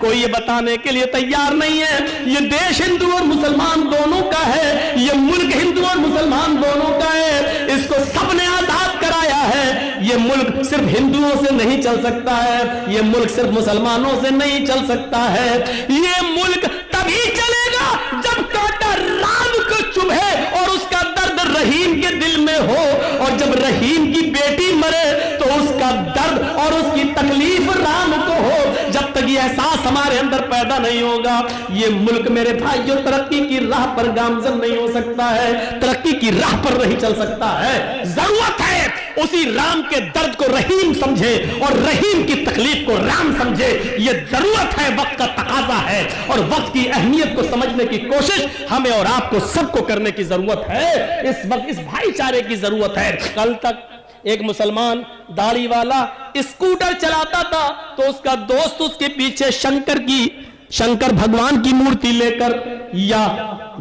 کوئی یہ بتانے کے لیے تیار نہیں ہے یہ دیش ہندو اور مسلمان دونوں کا ہے, یہ ملک ہندو اور مسلمان دونوں کا ہے, اس کو سب نے آزاد کرایا ہے. یہ ملک صرف ہندوؤں سے نہیں چل سکتا ہے, یہ ملک صرف مسلمانوں سے نہیں چل سکتا ہے. یہ ملک تبھی چلے گا جب کانٹا رام کو چبھے اور اس کا درد رحیم کے دل میں ہو, اور جب رحیم کی بیٹی مرے تو اس کا درد اور اس کی تکلیف رام کو ہو. جب تک یہ احساس ہمارے اندر پیدا نہیں ہوگا یہ ملک میرے بھائیوں ترقی کی راہ پر گامزن نہیں ہو سکتا ہے, ترقی کی راہ پر نہیں چل سکتا ہے. ضرورت ہے اسی رام کے درد کو رحیم سمجھے اور رحیم کی تکلیف کو رام سمجھے. یہ ضرورت ہے, وقت کا تقاضا ہے, اور وقت کی اہمیت کو سمجھنے کی کوشش ہمیں اور آپ کو سب کو کرنے کی ضرورت ہے. اس وقت اس بھائی چارے کی ضرورت ہے. کل تک ایک مسلمان داڑھی والا اسکوٹر چلاتا تھا تو اس کا دوست اس کے پیچھے شنکر بھگوان کی مورتی لے کر یا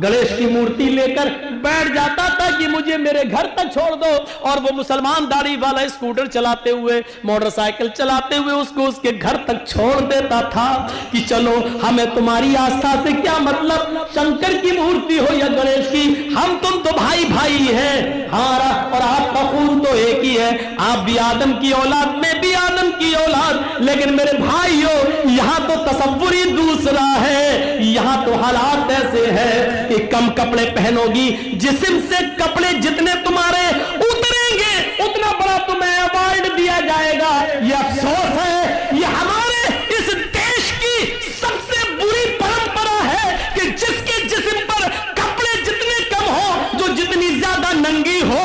گنیش کی مورتی لے کر بیٹھ جاتا تھا کہ مجھے میرے گھر تک چھوڑ دو, اور وہ مسلمان داڑھی والا اسکوٹر چلاتے ہوئے موٹر سائیکل چلاتے ہوئے اس کو اس کے گھر تک چھوڑ دیتا تھا کہ چلو ہمیں تمہاری آستھا سے کیا مطلب, شنکر کی مورتی ہو یا گنیش کی, ہم تم تو بھائی بھائی ہیں, ہمارا اور آپ کا خون تو ایک ہی ہے, آپ بھی آدم کی اولاد میں بھی آدم کی اولاد. لیکن میرے بھائیو یہاں تو تصور ہی دوسرا ہے, یہاں تو حالات ایسے ہیں کہ کم کپڑے پہنو گی, جسم سے کپڑے جتنے تمہارے اتریں گے اتنا بڑا تمہیں ایوارڈ دیا جائے گا. یہ افسوس ہے, یہ ہمارے اس دیش کی سب سے بری پرمپرا ہے کہ جس کے جسم پر کپڑے جتنے کم ہو, جو جتنی زیادہ ننگی ہو,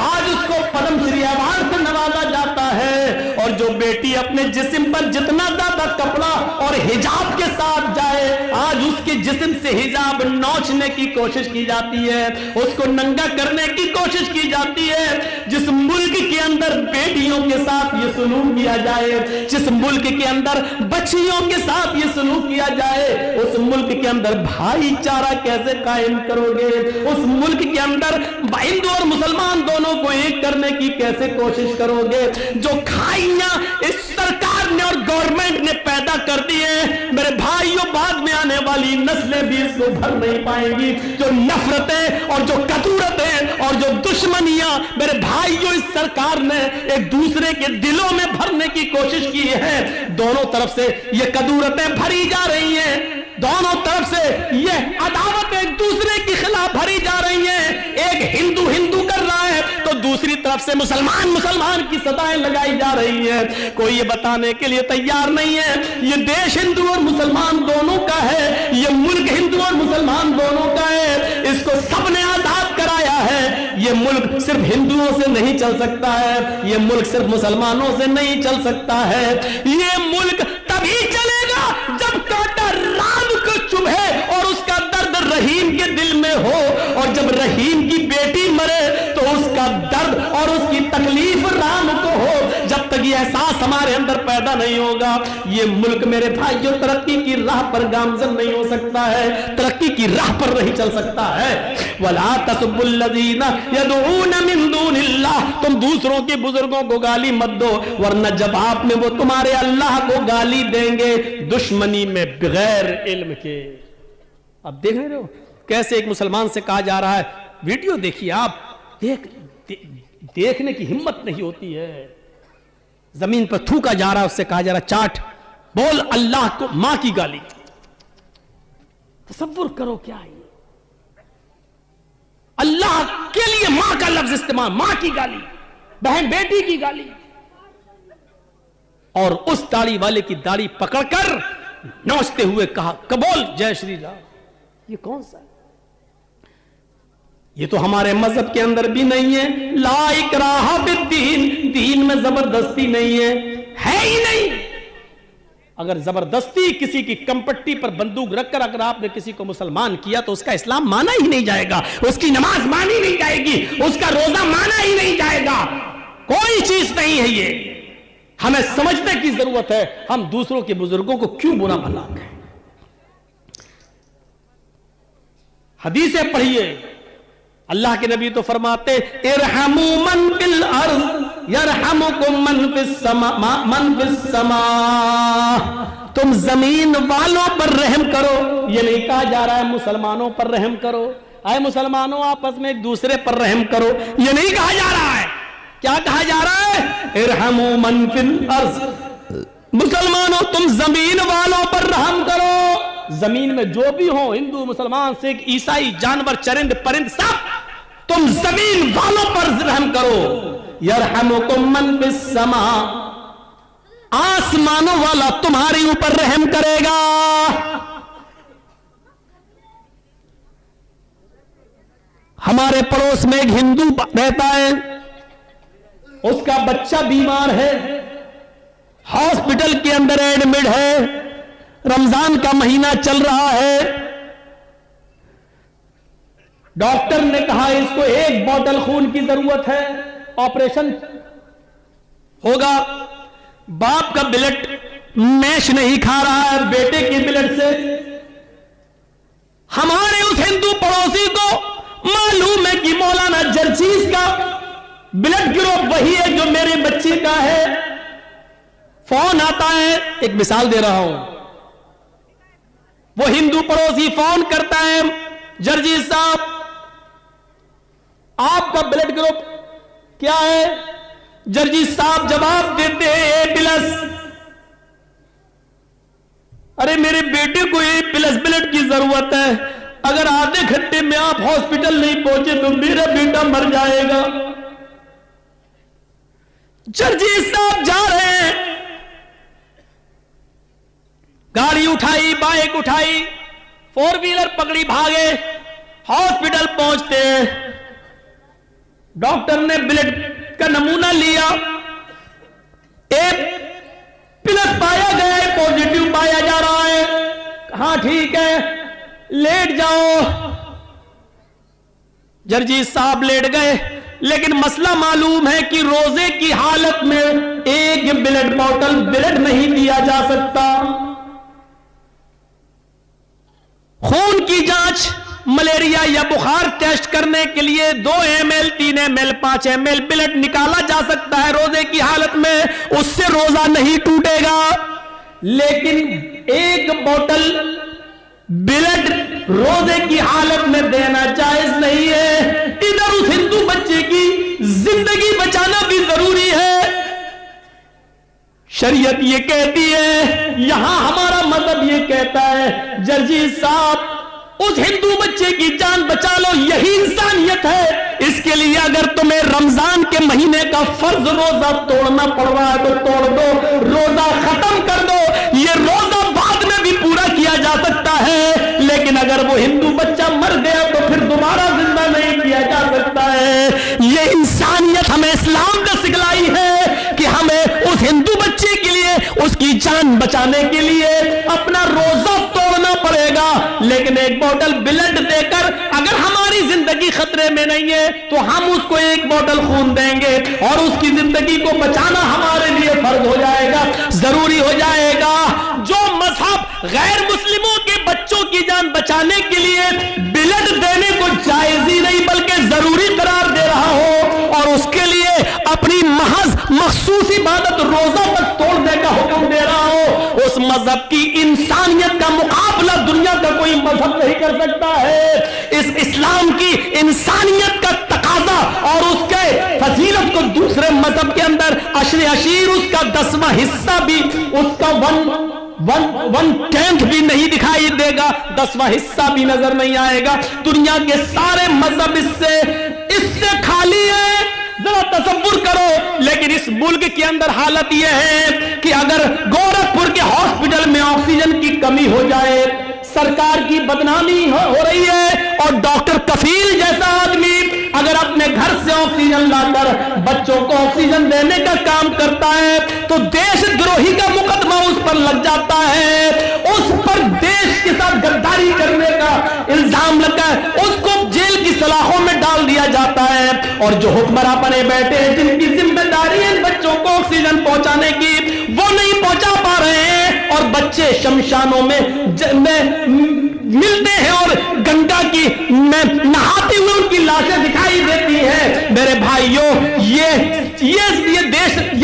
آج اس کو پدم شری ایوارڈ سے نوازا جاتا ہے, اور جو بیٹی اپنے جسم پر جتنا زیادہ کپڑا اور حجاب کے ساتھ جائے, آج اس کے جسم سے حجاب نوچنے کی کوشش کی جاتی ہے, اس کو ننگا کرنے کی کوشش کی جاتی ہے. جس ملک کے اندر بیٹیوں کے ساتھ یہ سلوک کیا جائے, جس ملک کے اندر بچیوں کے ساتھ یہ سلوک کیا جائے, اس ملک کے اندر بھائی چارہ کیسے قائم کرو گے؟ اس ملک کے اندر ہندو اور مسلمان دونوں کو ایک کرنے کی کیسے کوشش کرو گے؟ جو کھائیاں اس سرکار نے اور گورنمنٹ نے پیدا کر دی ہیں میرے بھائیوں, بعد میں آنے والی نسلیں بھی اس کو بھر نہیں پائیں گی. جو نفرتیں اور جو کدورتیں اور جو دشمنیاں میرے بھائیوں اس سرکار نے ایک دوسرے کے دلوں میں بھرنے کی کوشش کی ہے, دونوں طرف سے یہ کدورتیں بھری جا رہی ہیں, دونوں طرف سے یہ عداوت ایک دوسرے کے خلاف بھری جا رہی ہیں. ایک ہندو ہندو کر رہا ہے تو دوسری طرف سے مسلمان مسلمان کی صدائیں لگائی جا رہی ہیں. کوئی یہ بتانے کے لیے تیار نہیں ہے یہ دیش ہندو اور مسلمان دونوں کا ہے, یہ ملک ہندو اور مسلمان دونوں کا ہے, اس کو سب نے آزاد کرایا ہے. یہ ملک صرف ہندوؤں سے نہیں چل سکتا ہے, یہ ملک صرف مسلمانوں سے نہیں چل سکتا ہے. یہ ملک تبھی چلے گا جب کانٹا رام کو چبھے اور اس کا درد رحیم کے دل میں ہو, اور جب رحیم کی بیٹی مرے تو اس کا درد اور اس کی تکلیف رام کو ہو. جب تک یہ احساس ہمارے اندر پیدا نہیں ہوگا یہ ملک میرے بھائیوں ترقی کی راہ پر گامزن نہیں ہو سکتا ہے, ترقی کی راہ پر نہیں چل سکتا ہے. وَلَا تَسُبُّوا الَّذِينَ يَدْعُونَ مِن دُونِ اللَّهِ, تم دوسروں کے بزرگوں کو گالی مت دو, ورنہ جواب میں وہ تمہارے اللہ کو گالی دیں گے دشمنی میں بغیر علم کے. اب دیکھ رہے ہو کیسے ایک مسلمان سے کہا جا رہا ہے, ویڈیو دیکھیے آپ, دیکھنے کی ہمت نہیں ہوتی ہے, زمین پر تھوکا جا رہا ہے, اس سے کہا جا رہا ہے چاٹ بول اللہ کو, ماں کی گالی. تصور کرو کیا ہے, اللہ کے لیے ماں کا لفظ استعمال, ماں کی گالی, بہن بیٹی کی گالی, اور اس داڑھی والے کی داڑھی پکڑ کر نوچتے ہوئے کہا قبول جے شری رام. یہ کون سا ہے؟ یہ تو ہمارے مذہب کے اندر بھی نہیں ہے. لا اکراہ فی الدین, دین میں زبردستی نہیں ہے ہی نہیں. اگر زبردستی کسی کی کمپٹی پر بندوق رکھ کر اگر آپ نے کسی کو مسلمان کیا تو اس کا اسلام مانا ہی نہیں جائے گا, اس کی نماز مانی نہیں جائے گی, اس کا روزہ مانا ہی نہیں جائے گا. کوئی چیز نہیں ہے یہ. ہمیں سمجھنے کی ضرورت ہے ہم دوسروں کے بزرگوں کو کیوں برا بھلا کہیں. حدیثیں پڑھیے, اللہ کے نبی تو فرماتے ارحموا من فی الارض یرحمکم من فی السماء. तुम जमीन वालों पर रहम करो। ये नहीं कहा जा रहा है मुसलमानों पर रहम करो, आए मुसलमानों आपस में एक दूसरे पर रहम करो, ये नहीं कहा जा रहा है। क्या कहा जा रहा है? इरहमू मन फिल अर्ज़, मुसलमानों तुम जमीन वालों पर रहम करो। जमीन में जो भी हो, हिंदू मुसलमान सिख ईसाई जानवर चरिंद परिंद सब, तुम जमीन वालों पर रहम करो। यरहमुकुम मन फिस समा, आसमानों वाला तुम्हारे ऊपर रहम करेगा। हमारे पड़ोस में एक हिंदू रहता है, उसका बच्चा बीमार है, हॉस्पिटल के अंदर एडमिट है, रमजान का महीना चल रहा है। डॉक्टर ने कहा इसको 1 बोतल खून की जरूरत है, ऑपरेशन होगा। बाप का ब्लड मैच नहीं खा रहा है बेटे के ब्लड से। हमारे उस हिंदू पड़ोसी को मालूम है कि मौलाना जर्जीज का ब्लड ग्रुप वही है जो मेरे बच्चे का है। फोन आता है, एक मिसाल दे रहा हूं, वो हिंदू पड़ोसी फोन करता है, जर्जीज साहब आपका ब्लड ग्रुप क्या है? जर्जीज साहब जवाब देते हैं A+। अरे मेरे बेटे को A+ ब्लड की जरूरत है, अगर आधे घंटे में आप हॉस्पिटल नहीं पहुंचे तो मेरा बेटा मर जाएगा। जर्जीज साहब जा रहे हैं, गाड़ी उठाई, बाइक उठाई, 4 व्हीलर पकड़ी, भागे, हॉस्पिटल पहुंचते हैं। डॉक्टर ने ब्लड का नमूना लिया, A+ पाया गया है, पॉजिटिव पाया जा रहा है। हाँ ठीक है, लेट जाओ। जर्जीज साहब लेट गए, लेकिन मसला मालूम है कि रोजे की हालत में 1 ब्लड बॉटल ब्लड नहीं दिया जा सकता। खून की जांच मलेरिया या बुखार टेस्ट करने के लिए 2 ml 3 ml 5 ml ब्लड निकाला जा सकता है रोजे की हालत में, उससे रोजा नहीं टूटेगा। लेकिन 1 बोतल ब्लड रोजे की हालत में देना जायज नहीं है। इधर उस हिंदू बच्चे की जिंदगी बचाना भी जरूरी है। शरीयत ये कहती है, यहां हमारा मजहब ये कहता है, जर्जीज साहब उस हिंदू बच्चे की जान बचा लो, यही इंसानियत है। इसके लिए अगर तुम्हें रमजान के महीने का फर्ज रोजा तोड़ना पड़ रहा है तो तोड़ दो, रोजा खत्म कर दो। ये रोजा बाद में भी पूरा किया जा सकता है, लेकिन अगर वो हिंदू बच्चा मर गया तो फिर दोबारा जिंदा नहीं किया जा सकता है। ये इंसानियत हमें इस्लाम ने सिखलाई है कि हमें उस हिंदू बच्चे के लिए, उसकी जान बचाने के लिए अपना रोजा तोड़ना पड़ेगा। लेकिन 1 बोतल ब्लड देकर अगर हमारी जिंदगी खतरे में नहीं है तो हम उसको 1 बोतल खून देंगे और उसकी जिंदगी को बचाना हमारे लिए फर्ज हो जाएगा, जरूरी हो जाएगा। जो मजहब गैर मुस्लिमों के बच्चों की जान बचाने के लिए ब्लड देने को जायज ही नहीं बल्कि जरूरी करार दे रहा हो और उसके लिए अपनी महज मखसूस इबादत रोजा पर तोड़ने का हुक्म दे रहा हो, उस मजहब की इंसानियत का मुकाबला दुनिया का कोई मजहब नहीं कर सकता है। इस इस्लाम की इंसानियत का तकाजा और उसके फजीलत को दूसरे मजहब के अंदर अशरे अशीर उसका 10वां हिस्सा भी, उसका 1/10 भी नहीं दिखाई देगा, 10वां हिस्सा भी नजर नहीं आएगा। दुनिया के सारे मजहब इससे खाली है, जरा तसव्वुर करो। लेकिन इस मुल्क के अंदर हालत यह है कि अगर गोरखपुर के हॉस्पिटल में ऑक्सीजन की कमी हो जाए, सरकार की बदनामी हो रही है और डॉक्टर कफील जैसा आदमी अगर अपने घर से ऑक्सीजन लाकर बच्चों को ऑक्सीजन देने का काम करता है तो देशद्रोही का मुकदमा उस पर लग जाता है, उस पर देश के साथ गद्दारी करने का इल्जाम लगा है, उसको जेल की सलाखों में डाल दिया जाता है। और जो हुक्मरान बने बैठे हैं जिनकी जिम्मेदारी है बच्चों को ऑक्सीजन पहुंचाने की, वो नहीं पहुंचा पा रहे हैं और बच्चे शमशानों में मिलते हैं और गंगा की में नहाते हुए उनकी लाशें दिखाई देती हैं। मेरे भाइयों, ये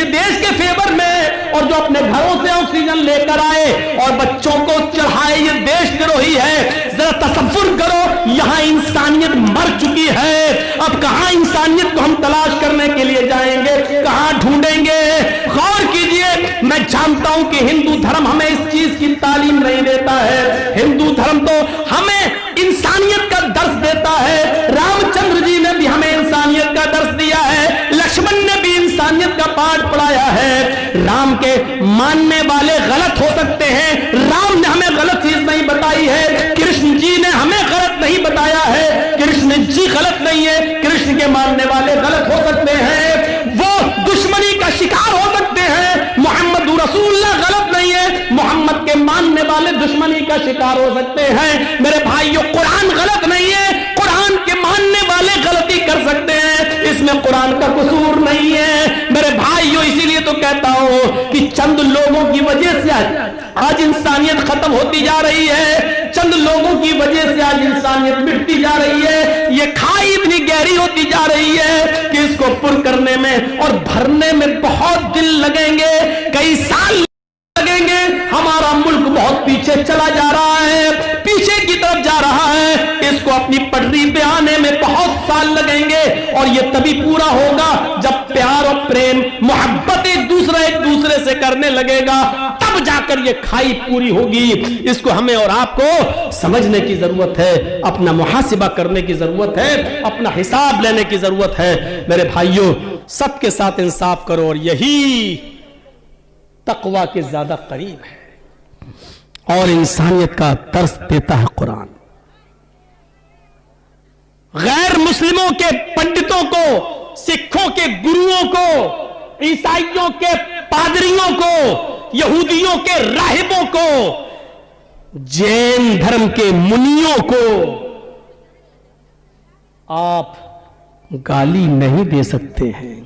देश के फेवर में और जो अपने घरों से ऑक्सीजन लेकर आए और बच्चों को चढ़ाए, ये देशद्रोही है। जरा तसव्वुर करो, यहां इंसानियत मर चुकी है। अब कहां इंसानियत को हम तलाश करने के लिए जाएंगे, कहां ढूंढेंगे? गौर कीजिए, मैं जानता हूं कि हिंदू धर्म हमें इस चीज की तालीम नहीं देता है। हिंदू धर्म तो हमें इंसानियत का दर्स देता है। रामचंद्र जी ने भी हमें इंसानियत का दर्स दिया है, लक्ष्मण ने भी इंसानियत का पाठ पढ़ाया है। राम के मानने वाले गलत हो सकते हैं, राम ने हमें गलत चीज नहीं बताई है। कृष्ण जी ने हमें गलत नहीं बताया है, कृष्ण जी गलत नहीं है। कृष्ण के मानने वाले गलत हो सकते हैं, वो दुश्मनी का शिकार हो सकते हैं। मोहम्मद रसूलुल्लाह गलत नहीं है, मोहम्मद के मानने वाले दुश्मनी का शिकार हो सकते हैं। मेरे भाइयों, कुरान गलत नहीं है, कुरान के मानने वाले गलती कर सकते हैं, इसमें कुरान का कसूर नहीं है। मेरे भाइयों, इसीलिए तो कहता हूं कि चंद लोगों की वजह से आज इंसानियत खत्म होती जा रही है, चंद लोगों की वजह से आज इंसानियत मिटती जा रही है। ये खाई इतनी गहरी होती जा रही है कि इसको पुर करने में और भरने में बहुत दिन लगेंगे, कई साल लगेंगे। हमारा मुल्क बहुत पीछे चला जा रहा है, पीछे की तरफ जा रहा है। इसको अपनी पटरी पे आने में बहुत साल लगेंगे और ये तभी पूरा होगा जब प्यार और प्रेम मोहब्बत एक दूसरे से करने लगेगा, तब जाकर ये खाई पूरी होगी। इसको हमें और आपको समझने की जरूरत है, अपना मुहासिबा करने की जरूरत है, अपना हिसाब लेने की जरूरत है। मेरे भाइयों, सबके साथ इंसाफ करो और यही तकवा के ज्यादा करीब है और इंसानियत का दर्स देता है कुरान। गैर मुस्लिमों के पंडितों को, सिखों के गुरुओं को, ईसाइयों के पादरियों को, यहूदियों के राहिबों को, जैन धर्म के मुनियों को आप गाली नहीं दे सकते हैं।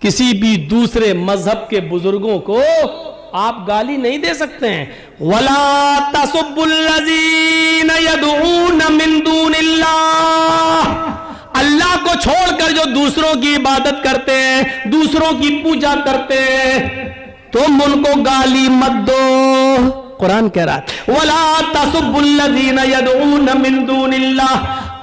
किसी भी दूसरे मजहब के बुजुर्गों को आप गाली नहीं दे सकते हैं। वला तसुब्बुल्लज़ीना यदऊन मिन दूनिल्लाह, अल्लाह को छोड़कर जो दूसरों की इबादत करते हैं, दूसरों की पूजा करते हैं, तुम उनको गाली मत दो। कुरान कह रहा है वला तसुब्बुल्लज़ीना यदऊन मिन दूनिल्लाह,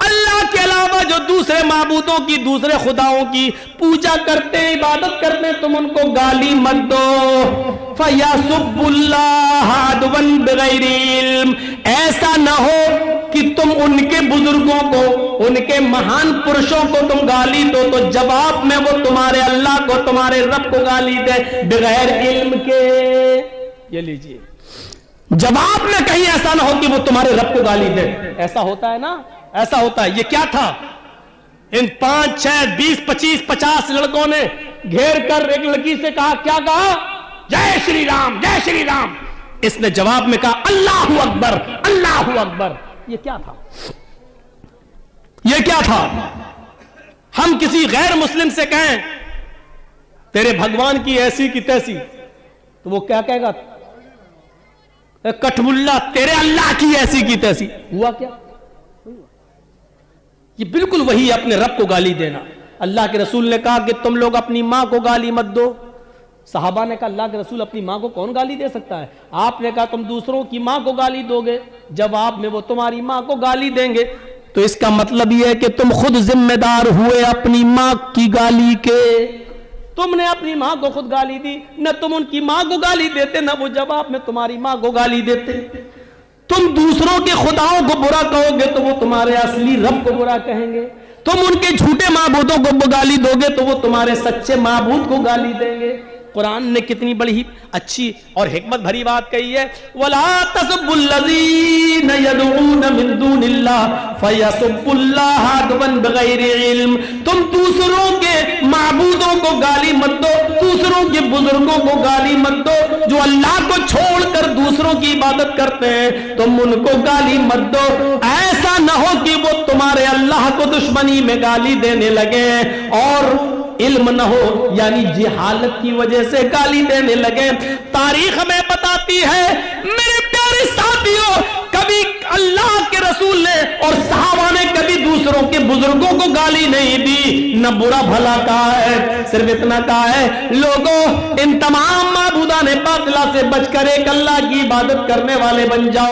अल्लाह के अलावा जो दूसरे माबूदों की, दूसरे खुदाओं की पूजा करते, इबादत करते, तुम उनको गाली मत दो। फयसुब्बुल्लाह अदवन बिगैरि इल्म, ऐसा ना हो कि तुम उनके बुजुर्गों को, उनके महान पुरुषों को तुम गाली दो तो जवाब में वो तुम्हारे अल्लाह को, तुम्हारे रब को गाली दे बगैर इल्म के। ये लीजिए, जवाब में कहीं ऐसा ना हो कि वो तुम्हारे रब को गाली दे। ऐसा होता है ना, ऐसा होता है। ये क्या था? इन 5, 6, 20, 25, 50 लड़कों ने घेर कर एक लड़की से कहा, क्या कहा? जय श्री राम, जय श्री राम। इसने जवाब में कहा अल्लाहू अकबर, अल्लाहू अकबर। ये क्या था? ये क्या था? हम किसी गैर मुस्लिम से कहें तेरे भगवान की ऐसी की तैसी, तो वो क्या कहेगा? कठमुल्ला, तेरे अल्लाह की ऐसी की तैसी। हुआ क्या? ये बिल्कुल वही अपने रब को गाली देना। अल्लाह के रसूल ने कहा कि तुम लोग अपनी मां को गाली मत दो। सहाबा ने कहा अल्लाह के रसूल, अपनी मां को कौन गाली दे सकता है? आपने कहा तुम दूसरों की मां को गाली दोगे, जवाब में वो तुम्हारी मां को गाली देंगे। तो इसका मतलब यह है कि तुम खुद जिम्मेदार हुए अपनी मां की गाली के। तुमने अपनी मां को खुद गाली दी, न तुम उनकी मां को गाली देते, न वो जवाब में तुम्हारी मां को गाली देते। तुम दूसरों के खुदाओं को बुरा कहोगे तो वो तुम्हारे असली रब को बुरा कहेंगे। तुम उनके झूठे माबूदों को गाली दोगे तो वो तुम्हारे सच्चे माबूद को गाली देंगे। कुरान ने कितनी बड़ी अच्छी और हिकमत भरी बात कही है, वला तसुब्बुल्लज़ीना यदऊन मिन दूनिल्लाह फयसुब्बुल्लाह अदवन बिगैरि इल्म। तुम दूसरों के माबूदों को गाली मत दो, दूसरों के बुजुर्गों को गाली मत दो। जो अल्लाह को छोड़कर दूसरों की इबादत करते हैं, तुम उनको गाली मत दो। ऐसा न हो कि वो तुम्हारे अल्लाह को दुश्मनी में गाली देने लगे और इल्म न हो, यानी जिहालत की वजह से गाली देने लगे। तारीख हमें बताती है मेरे प्यारे साथियों, कभी अल्लाह के रसूल ने और सहाबा ने कभी दूसरों के बुजुर्गों को गाली नहीं दी, न बुरा भला कहा है, सिर्फ इतना कहा है लोगों इन तमाम माबूदाने बातिला से बचकर एक अल्लाह की इबादत करने वाले बन जाओ।